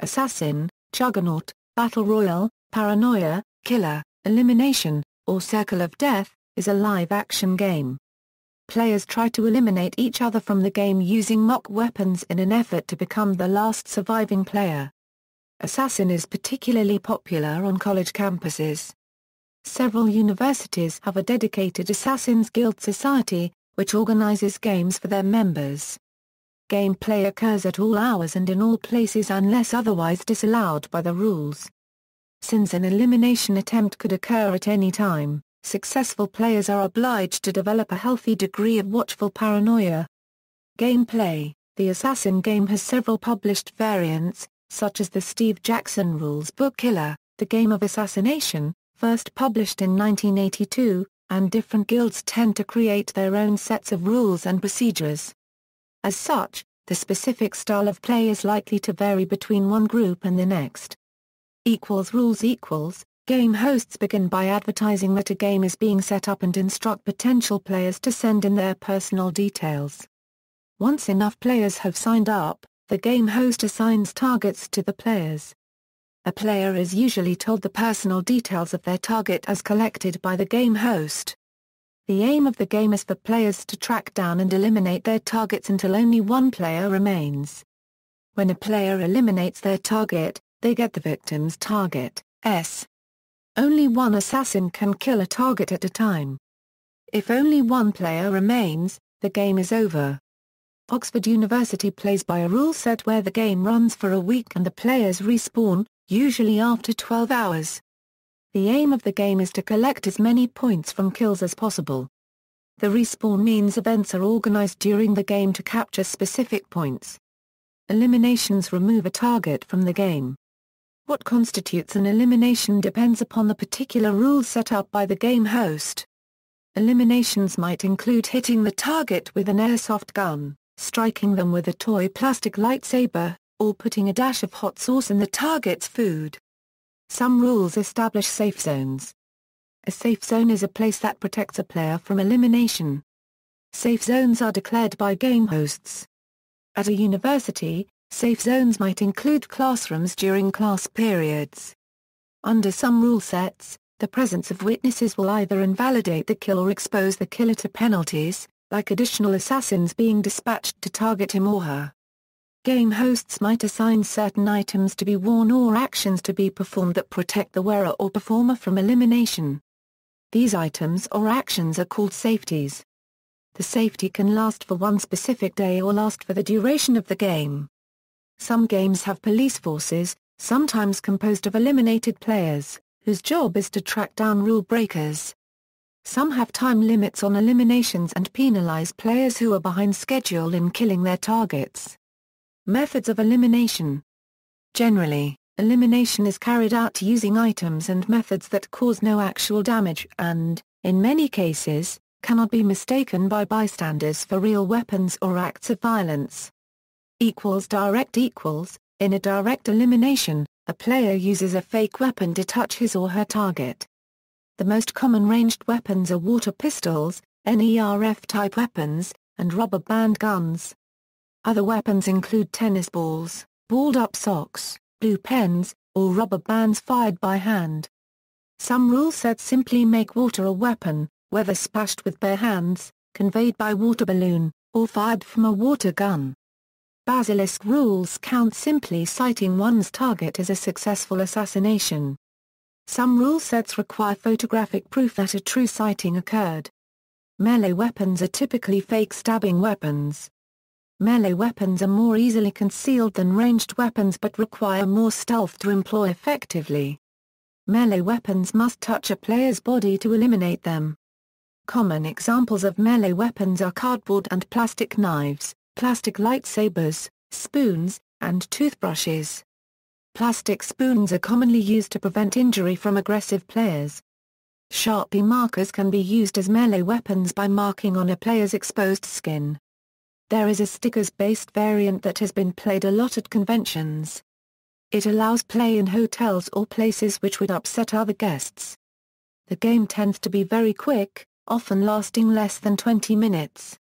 Assassin, Juggernaut, Battle Royale, Paranoia, Killer, Elimination, or Circle of Death, is a live-action game. Players try to eliminate each other from the game using mock weapons in an effort to become the last surviving player. Assassin is particularly popular on college campuses. Several universities have a dedicated Assassin's Guild Society, which organizes games for their members. Gameplay occurs at all hours and in all places unless otherwise disallowed by the rules. Since an elimination attempt could occur at any time, successful players are obliged to develop a healthy degree of watchful paranoia. Gameplay: the Assassin game has several published variants, such as the Steve Jackson rules book Killer, the Game of Assassination, first published in 1982, and different guilds tend to create their own sets of rules and procedures. As such, the specific style of play is likely to vary between one group and the next. Rules. Game hosts begin by advertising that a game is being set up and instruct potential players to send in their personal details. Once enough players have signed up, the game host assigns targets to the players. A player is usually told the personal details of their target as collected by the game host. The aim of the game is for players to track down and eliminate their targets until only one player remains. When a player eliminates their target, they get the victim's target. Only one assassin can kill a target at a time. If only one player remains, the game is over. Oxford University plays by a rule set where the game runs for a week and the players respawn, usually after 12 hours. The aim of the game is to collect as many points from kills as possible. The respawn means events are organized during the game to capture specific points. Eliminations remove a target from the game. What constitutes an elimination depends upon the particular rules set up by the game host. Eliminations might include hitting the target with an airsoft gun, striking them with a toy plastic lightsaber, or putting a dash of hot sauce in the target's food. Some rules establish safe zones. A safe zone is a place that protects a player from elimination. Safe zones are declared by game hosts. At a university, safe zones might include classrooms during class periods. Under some rule sets, the presence of witnesses will either invalidate the kill or expose the killer to penalties, like additional assassins being dispatched to target him or her. Game hosts might assign certain items to be worn or actions to be performed that protect the wearer or performer from elimination. These items or actions are called safeties. The safety can last for one specific day or last for the duration of the game. Some games have police forces, sometimes composed of eliminated players, whose job is to track down rule breakers. Some have time limits on eliminations and penalize players who are behind schedule in killing their targets. Methods of elimination. Generally, elimination is carried out using items and methods that cause no actual damage and, in many cases, cannot be mistaken by bystanders for real weapons or acts of violence. Direct. In a direct elimination, a player uses a fake weapon to touch his or her target. The most common ranged weapons are water pistols, NERF-type weapons, and rubber band guns. Other weapons include tennis balls, balled-up socks, blue pens, or rubber bands fired by hand. Some rule sets simply make water a weapon, whether splashed with bare hands, conveyed by water balloon, or fired from a water gun. Basilisk rules count simply citing one's target as a successful assassination. Some rule sets require photographic proof that a true sighting occurred. Melee weapons are typically fake stabbing weapons. Melee weapons are more easily concealed than ranged weapons but require more stealth to employ effectively. Melee weapons must touch a player's body to eliminate them. Common examples of melee weapons are cardboard and plastic knives, plastic lightsabers, spoons, and toothbrushes. Plastic spoons are commonly used to prevent injury from aggressive players. Sharpie markers can be used as melee weapons by marking on a player's exposed skin. There is a stickers-based variant that has been played a lot at conventions. It allows play in hotels or places which would upset other guests. The game tends to be very quick, often lasting less than 20 minutes.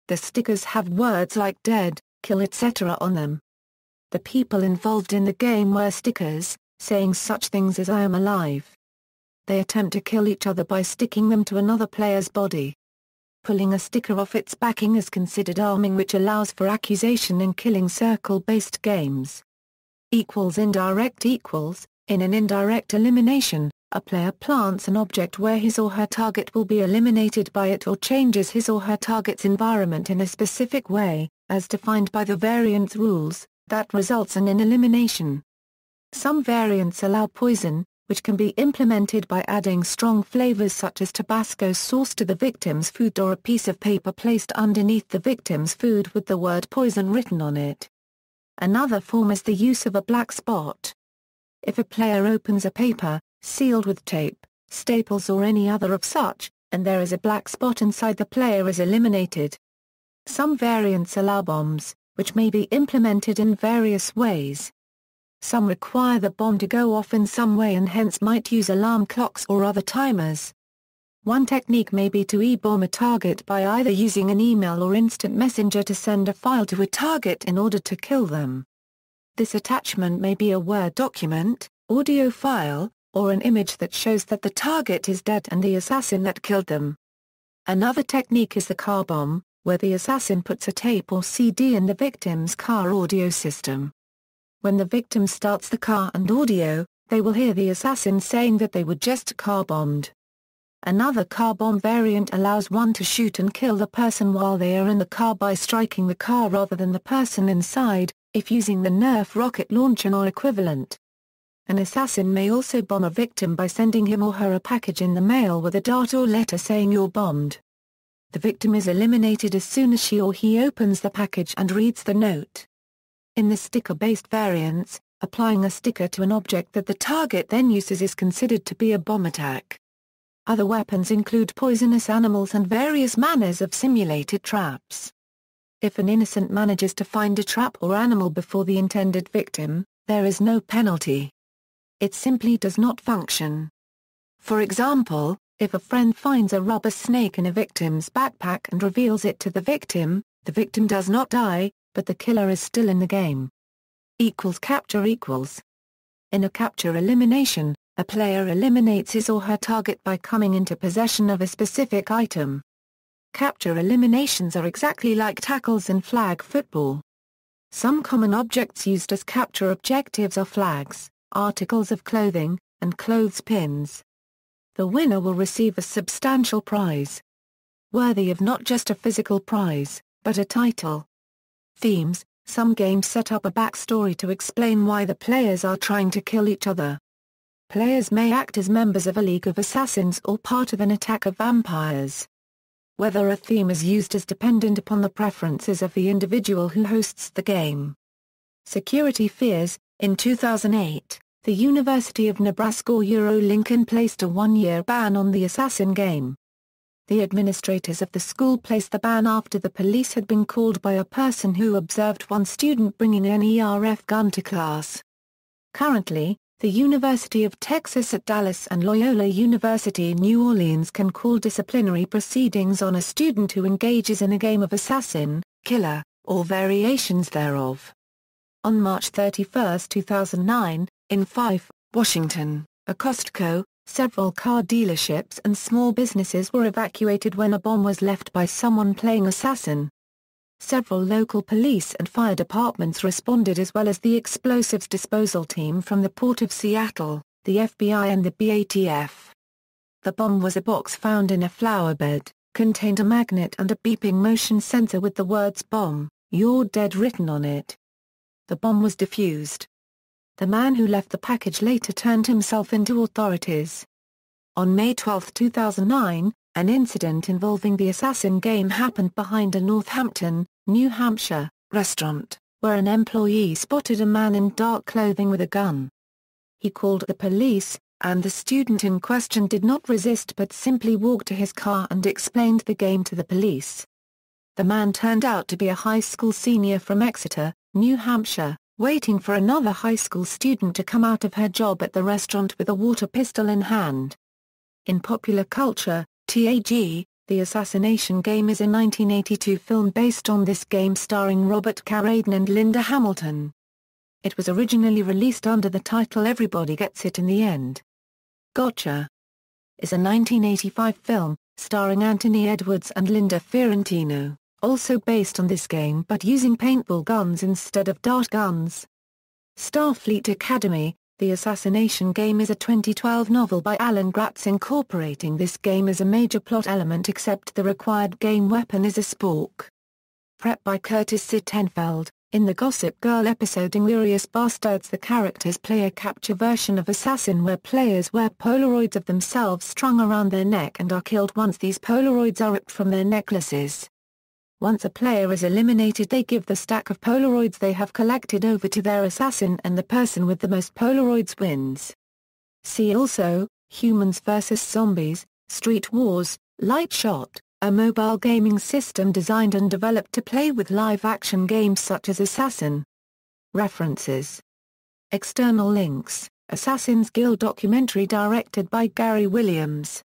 The stickers have words like dead, kill etc. on them. The people involved in the game wear stickers, saying such things as "I am alive." They attempt to kill each other by sticking them to another player's body. Pulling a sticker off its backing is considered arming, which allows for accusation in killing circle-based games. Indirect equals. In an indirect elimination, a player plants an object where his or her target will be eliminated by it or changes his or her target's environment in a specific way, as defined by the variance rules, that results in an elimination. Some variants allow poison, which can be implemented by adding strong flavors such as Tabasco sauce to the victim's food or a piece of paper placed underneath the victim's food with the word poison written on it. Another form is the use of a black spot. If a player opens a paper, sealed with tape, staples or any other of such, and there is a black spot inside, the player is eliminated. Some variants allow bombs, which may be implemented in various ways. Some require the bomb to go off in some way and hence might use alarm clocks or other timers. One technique may be to e-bomb a target by either using an email or instant messenger to send a file to a target in order to kill them. This attachment may be a Word document, audio file, or an image that shows that the target is dead and the assassin that killed them. Another technique is the car bomb, where the assassin puts a tape or CD in the victim's car audio system. When the victim starts the car and audio, they will hear the assassin saying that they were just car-bombed. Another car bomb variant allows one to shoot and kill the person while they are in the car by striking the car rather than the person inside, if using the Nerf rocket launcher or equivalent. An assassin may also bomb a victim by sending him or her a package in the mail with a dart or letter saying "you're bombed." The victim is eliminated as soon as she or he opens the package and reads the note. In the sticker-based variants, applying a sticker to an object that the target then uses is considered to be a bomb attack. Other weapons include poisonous animals and various manners of simulated traps. If an innocent manages to find a trap or animal before the intended victim, there is no penalty. It simply does not function. For example, if a friend finds a rubber snake in a victim's backpack and reveals it to the victim does not die, but the killer is still in the game. Capture equals. In a capture elimination, a player eliminates his or her target by coming into possession of a specific item. Capture eliminations are exactly like tackles in flag football. Some common objects used as capture objectives are flags, articles of clothing, and clothespins. The winner will receive a substantial prize. Worthy of not just a physical prize, but a title. Themes: some games set up a backstory to explain why the players are trying to kill each other. Players may act as members of a league of assassins or part of an attack of vampires. Whether a theme is used is dependent upon the preferences of the individual who hosts the game. Security fears: in 2008, the University of Nebraska-Lincoln placed a one-year ban on the Assassin game. The administrators of the school placed the ban after the police had been called by a person who observed one student bringing an ERF gun to class. Currently, the University of Texas at Dallas and Loyola University New Orleans can call disciplinary proceedings on a student who engages in a game of assassin, killer, or variations thereof. On March 31, 2009, in Fife, Washington, a Costco, several car dealerships and small businesses were evacuated when a bomb was left by someone playing assassin. Several local police and fire departments responded as well as the explosives disposal team from the Port of Seattle, the FBI and the BATF. The bomb was a box found in a flower bed, contained a magnet and a beeping motion sensor with the words "Bomb, You're Dead" written on it. The bomb was defused. The man who left the package later turned himself in to authorities. On May 12, 2009, an incident involving the Assassin game happened behind a Northampton, New Hampshire, restaurant, where an employee spotted a man in dark clothing with a gun. He called the police, and the student in question did not resist but simply walked to his car and explained the game to the police. The man turned out to be a high school senior from Exeter, New Hampshire, waiting for another high school student to come out of her job at the restaurant with a water pistol in hand. In popular culture, TAG, The Assassination Game is a 1982 film based on this game starring Robert Carradine and Linda Hamilton. It was originally released under the title Everybody Gets It in the End. Gotcha! Is a 1985 film, starring Anthony Edwards and Linda Fiorentino, also based on this game but using paintball guns instead of dart guns. Starfleet Academy, The Assassination Game is a 2012 novel by Alan Gratz incorporating this game as a major plot element except the required game weapon is a spork. Prep by Curtis Sittenfeld. In the Gossip Girl episode Inglourious Basterds, the characters play a capture version of Assassin where players wear Polaroids of themselves strung around their neck and are killed once these Polaroids are ripped from their necklaces. Once a player is eliminated, they give the stack of Polaroids they have collected over to their assassin and the person with the most Polaroids wins. See also, Humans vs. Zombies, Street Wars, Light Shot, a mobile gaming system designed and developed to play with live-action games such as Assassin. References. External links, Assassin's Guild documentary directed by Gary Williams.